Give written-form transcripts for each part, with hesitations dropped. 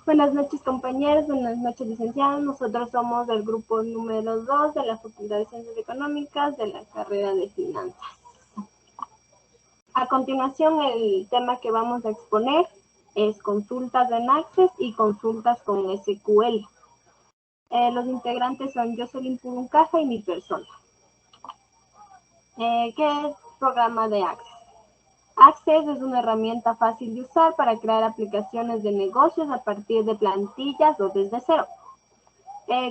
Buenas noches, compañeros. Buenas noches, licenciados. Nosotros somos del grupo número 2 de la Facultad de Ciencias Económicas de la carrera de Finanzas. A continuación, el tema que vamos a exponer es consultas en Access y consultas con SQL. Los integrantes son Jocelyn Puruncaja y mi persona. ¿Qué es programa de Access? Access es una herramienta fácil de usar para crear aplicaciones de negocios a partir de plantillas o desde cero.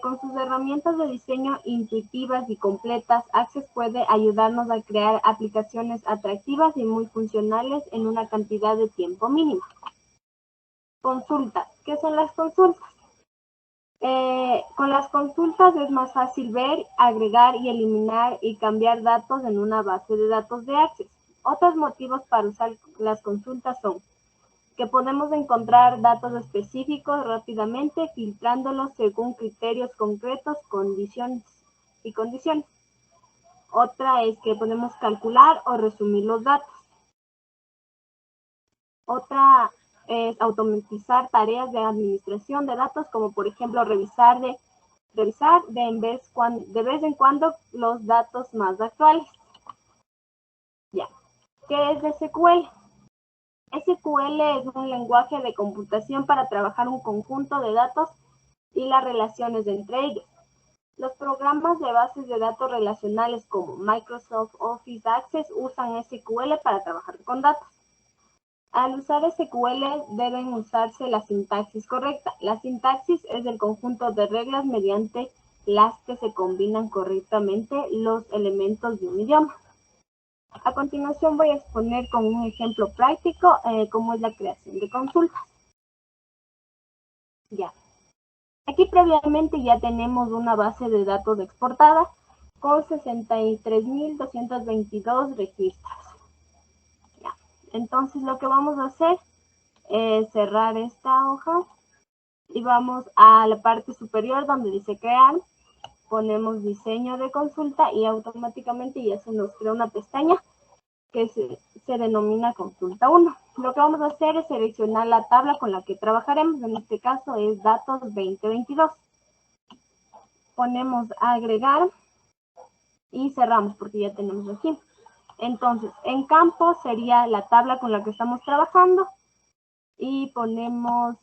Con sus herramientas de diseño intuitivas y completas, Access puede ayudarnos a crear aplicaciones atractivas y muy funcionales en una cantidad de tiempo mínima. Consultas. ¿Qué son las consultas? Con las consultas es más fácil ver, agregar y eliminar y cambiar datos en una base de datos de Access. Otros motivos para usar las consultas son que podemos encontrar datos específicos rápidamente, filtrándolos según criterios concretos, condiciones. Otra es que podemos calcular o resumir los datos. Otra es automatizar tareas de administración de datos, como por ejemplo revisar de vez en cuando los datos más actuales. Ya. ¿Qué es SQL? SQL es un lenguaje de computación para trabajar un conjunto de datos y las relaciones entre ellos. Los programas de bases de datos relacionales como Microsoft Office Access usan SQL para trabajar con datos. Al usar SQL deben usarse la sintaxis correcta. La sintaxis es el conjunto de reglas mediante las que se combinan correctamente los elementos de un idioma. A continuación voy a exponer con un ejemplo práctico cómo es la creación de consultas. Ya. Aquí previamente ya tenemos una base de datos exportada con 63.222 registros. Ya. Entonces lo que vamos a hacer es cerrar esta hoja y vamos a la parte superior donde dice crear. Ponemos diseño de consulta y automáticamente ya se nos crea una pestaña que se denomina consulta 1. Lo que vamos a hacer es seleccionar la tabla con la que trabajaremos, en este caso es datos 2022. Ponemos agregar y cerramos porque ya tenemos aquí. Entonces, en campo sería la tabla con la que estamos trabajando y ponemos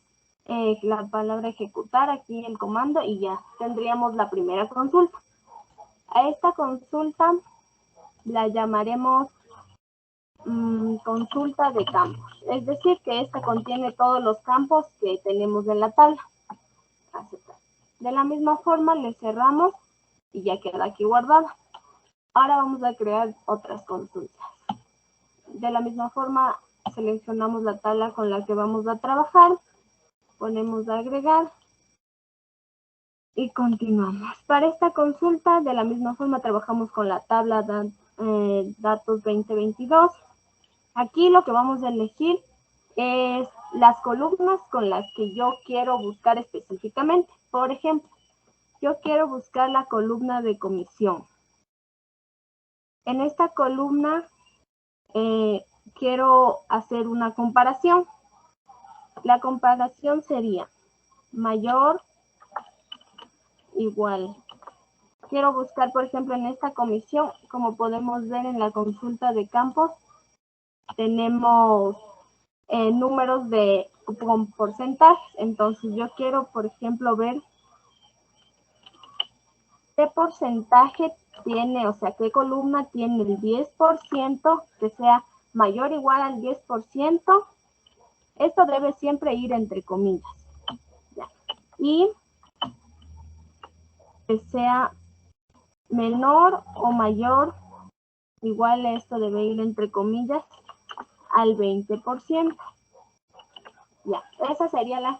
la palabra ejecutar aquí el comando y ya tendríamos la primera consulta. A esta consulta la llamaremos consulta de campos, es decir, que esta contiene todos los campos que tenemos en la tabla. Aceptar. De la misma forma le cerramos y ya queda aquí guardada. Ahora vamos a crear otras consultas. De la misma forma seleccionamos la tabla con la que vamos a trabajar, ponemos agregar y continuamos. Para esta consulta de la misma forma trabajamos con la tabla datos 2022. Aquí lo que vamos a elegir es las columnas con las que yo quiero buscar específicamente. Por ejemplo, yo quiero buscar la columna de comisión. En esta columna quiero hacer una comparación. La comparación sería mayor, igual. Quiero buscar, por ejemplo, en esta comisión, como podemos ver en la consulta de campos, tenemos números con porcentajes. Entonces yo quiero, por ejemplo, ver qué porcentaje tiene, o sea, qué columna tiene el 10%, que sea mayor o igual al 10%. Esto debe siempre ir entre comillas. ¿Ya? Y que sea menor o mayor, igual esto debe ir entre comillas, al 20%. Ya, esa sería la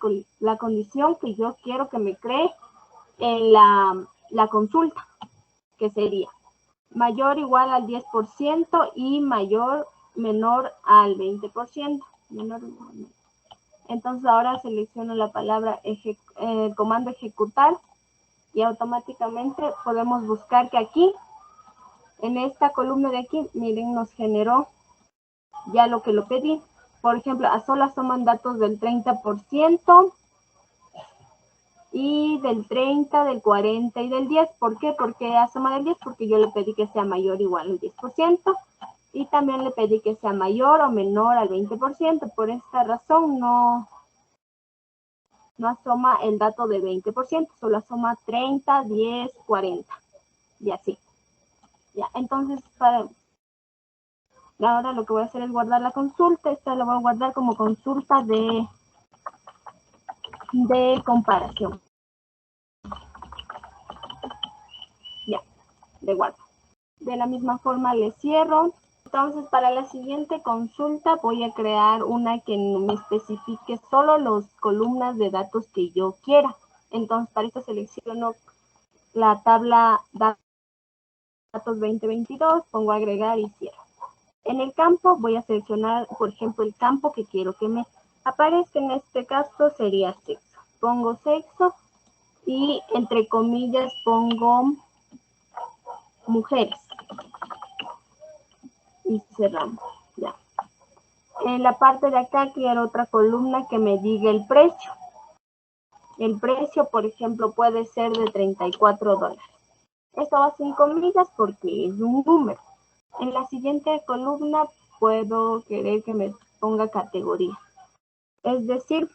condición que yo quiero que me cree en la consulta, que sería mayor o igual al 10% y menor al 20%. Entonces ahora selecciono la palabra comando ejecutar y automáticamente podemos buscar que aquí, en esta columna de aquí, miren, nos generó ya lo que lo pedí. Por ejemplo, a solas toman datos del 30%, y del 30, del 40 y del 10. ¿Por qué? Porque a suma del 10, porque yo le pedí que sea mayor o igual al 10%, y también le pedí que sea mayor o menor al 20%. Por esta razón no asoma el dato de 20%, solo asoma 30, 10, 40 y así. Ya, entonces ahora lo que voy a hacer es guardar la consulta. Esta la voy a guardar como consulta de comparación. Ya, le guardo. De la misma forma le cierro. Entonces, para la siguiente consulta voy a crear una que me especifique solo las columnas de datos que yo quiera. Entonces, para esto selecciono la tabla datos 2022, pongo agregar y cierro. En el campo voy a seleccionar, por ejemplo, el campo que quiero que me aparezca. En este caso sería sexo. Pongo sexo y entre comillas pongo mujeres. Y cerramos. Ya. En la parte de acá quiero otra columna que me diga el precio. El precio, por ejemplo, puede ser de $34. Esto va sin comillas porque es un número. En la siguiente columna puedo querer que me ponga categoría. Es decir,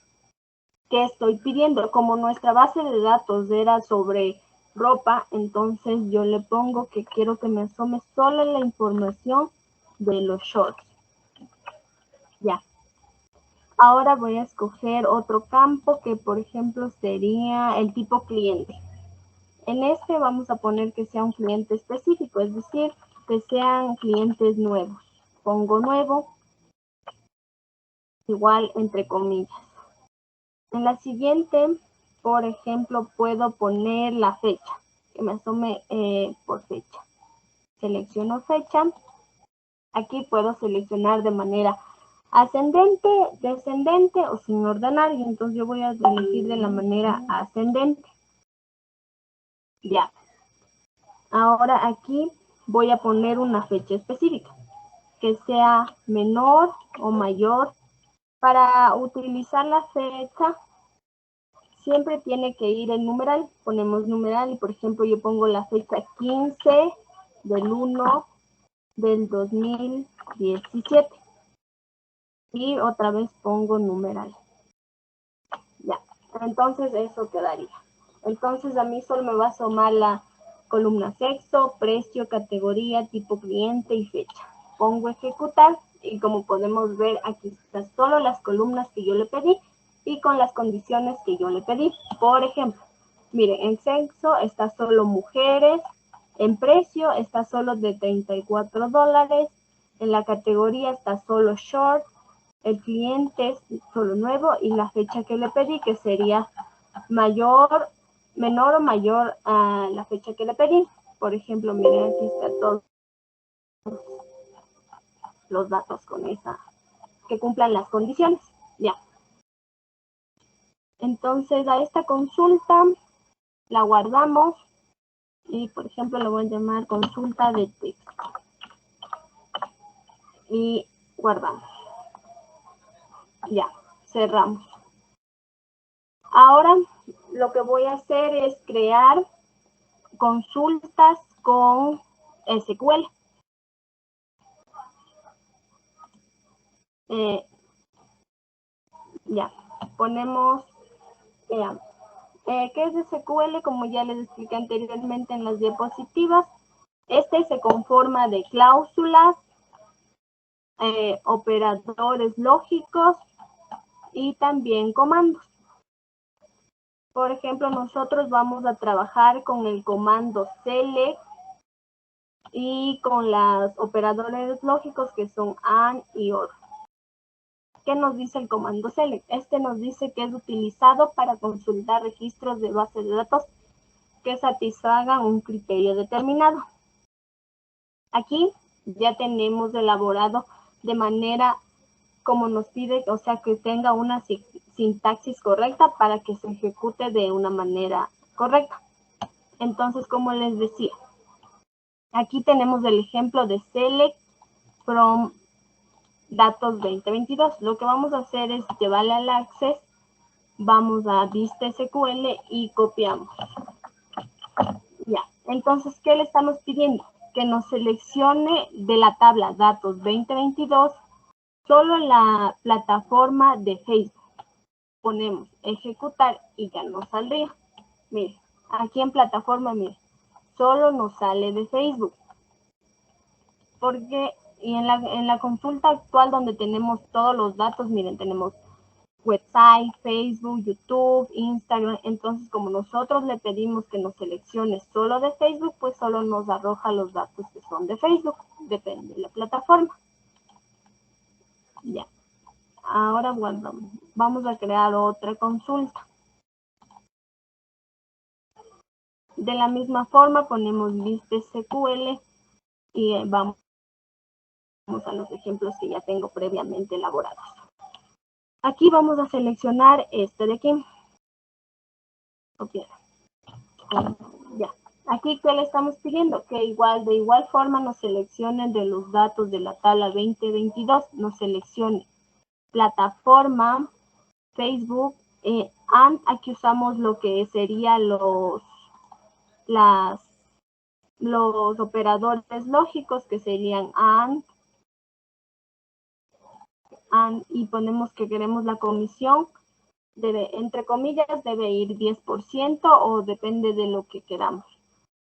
que estoy pidiendo. Como nuestra base de datos era sobre ropa, entonces yo le pongo que quiero que me asome solo la información de los shorts. Ya. Ahora voy a escoger otro campo que, por ejemplo, sería el tipo cliente. En este vamos a poner que sea un cliente específico, es decir, que sean clientes nuevos. Pongo nuevo, igual entre comillas. En la siguiente, por ejemplo, puedo poner la fecha, que me asome por fecha. Selecciono fecha. Aquí puedo seleccionar de manera ascendente, descendente o sin ordenar, y entonces yo voy a elegir de la manera ascendente. Ya. Ahora aquí voy a poner una fecha específica, que sea menor o mayor. Para utilizar la fecha, siempre tiene que ir el numeral. Ponemos numeral y, por ejemplo, yo pongo la fecha 15 del 1 del 2017. Y otra vez pongo numeral. Ya, entonces eso quedaría. Entonces a mí solo me va a asomar la columna sexo, precio, categoría, tipo cliente y fecha. Pongo ejecutar y como podemos ver aquí están solo las columnas que yo le pedí y con las condiciones que yo le pedí. Por ejemplo, miren, en sexo está solo mujeres, en precio está solo de $34, en la categoría está solo short, el cliente es solo nuevo y la fecha que le pedí, que sería menor o mayor a la fecha que le pedí. Por ejemplo, miren, aquí está todos los datos con esa, que cumplan las condiciones. Ya. Entonces, a esta consulta la guardamos y, por ejemplo, lo voy a llamar consulta de texto. Y guardamos. Ya, cerramos. Ahora lo que voy a hacer es crear consultas con SQL. Ya, ponemos, ¿qué es SQL? Como ya les expliqué anteriormente en las diapositivas, este se conforma de cláusulas, operadores lógicos y también comandos. Por ejemplo, nosotros vamos a trabajar con el comando select y con los operadores lógicos que son AND y OR. ¿Qué nos dice el comando select? Este nos dice que es utilizado para consultar registros de base de datos que satisfagan un criterio determinado. Aquí ya tenemos elaborado de manera como nos pide, o sea, que tenga una sintaxis correcta para que se ejecute de una manera correcta. Entonces, como les decía, aquí tenemos el ejemplo de select from datos 2022. Lo que vamos a hacer es llevarle al access vamos a vista SQL y copiamos. Ya, entonces, ¿qué le estamos pidiendo? Que nos seleccione de la tabla datos 2022 solo la plataforma de Facebook. Ponemos ejecutar y ya nos saldría. Mire, aquí en plataforma, mire, solo nos sale de Facebook. Porque y en la consulta actual donde tenemos todos los datos, miren, tenemos website, Facebook, YouTube, Instagram. Entonces, como nosotros le pedimos que nos seleccione solo de Facebook, pues solo nos arroja los datos que son de Facebook. Depende de la plataforma. Ya. Ahora guardamos. Vamos a crear otra consulta. De la misma forma ponemos vista SQL y vamos a los ejemplos que ya tengo previamente elaborados. Aquí vamos a seleccionar este de aquí. Ya. Aquí, ¿qué le estamos pidiendo? Que de igual forma nos seleccionen de los datos de la tabla 2022, nos seleccione plataforma, Facebook, and aquí usamos lo que sería los operadores lógicos que serían and, y ponemos que queremos la comisión, entre comillas, debe ir 10% o depende de lo que queramos.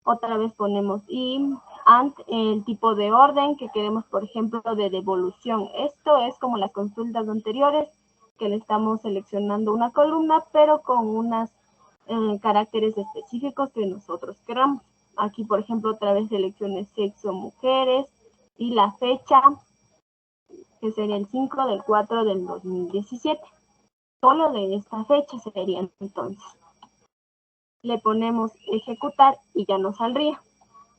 Otra vez ponemos and el tipo de orden que queremos, por ejemplo, de devolución. Esto es como las consultas anteriores, que le estamos seleccionando una columna, pero con unos caracteres específicos que nosotros queramos. Aquí, por ejemplo, otra vez seleccione sexo, mujeres, y la fecha, que sería el 5/4/2017. Solo de esta fecha sería entonces. Le ponemos ejecutar y ya nos saldría.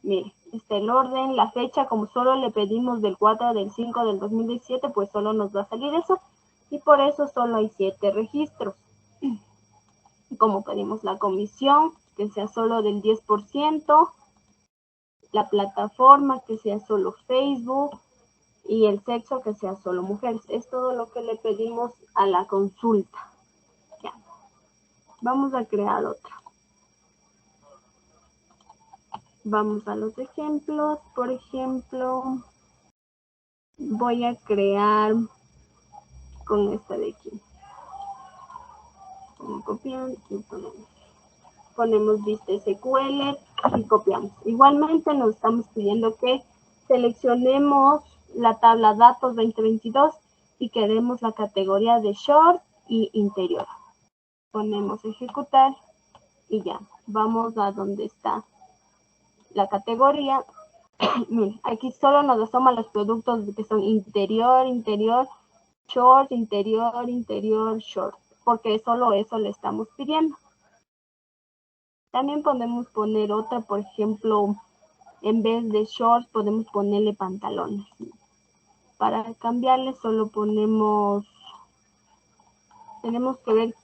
Mire, está el orden, la fecha, como solo le pedimos del 4/5/2017, pues solo nos va a salir eso. Y por eso solo hay 7 registros. Como pedimos la comisión, que sea solo del 10%, la plataforma, que sea solo Facebook, y el sexo, que sea solo mujeres. Es todo lo que le pedimos a la consulta. Ya. Vamos a crear otra. Vamos a los ejemplos. Por ejemplo, voy a crear con esta de aquí. Copiamos y ponemos vista SQL y copiamos. Igualmente nos estamos pidiendo que seleccionemos la tabla datos 2022 y queremos la categoría de short y interior. Ponemos ejecutar y ya. Vamos a donde está la categoría. Aquí solo nos asoma los productos que son interior, short, interior, short, porque solo eso le estamos pidiendo. También podemos poner otra, por ejemplo, en vez de shorts podemos ponerle pantalones. Para cambiarle solo ponemos, tenemos que ver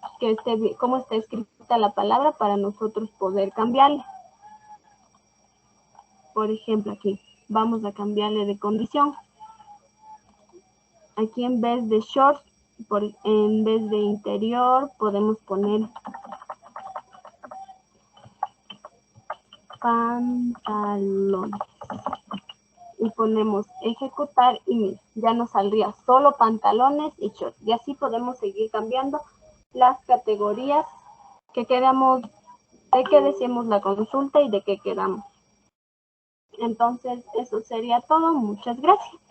cómo está escrita la palabra para nosotros poder cambiarle. Por ejemplo, aquí vamos a cambiarle de condición. Aquí en vez de shorts, en vez de interior, podemos poner pantalones. Y ponemos ejecutar y ya nos saldría solo pantalones y shorts. Y así podemos seguir cambiando las categorías que queramos, de qué deseemos la consulta y de qué queramos. Entonces, eso sería todo. Muchas gracias.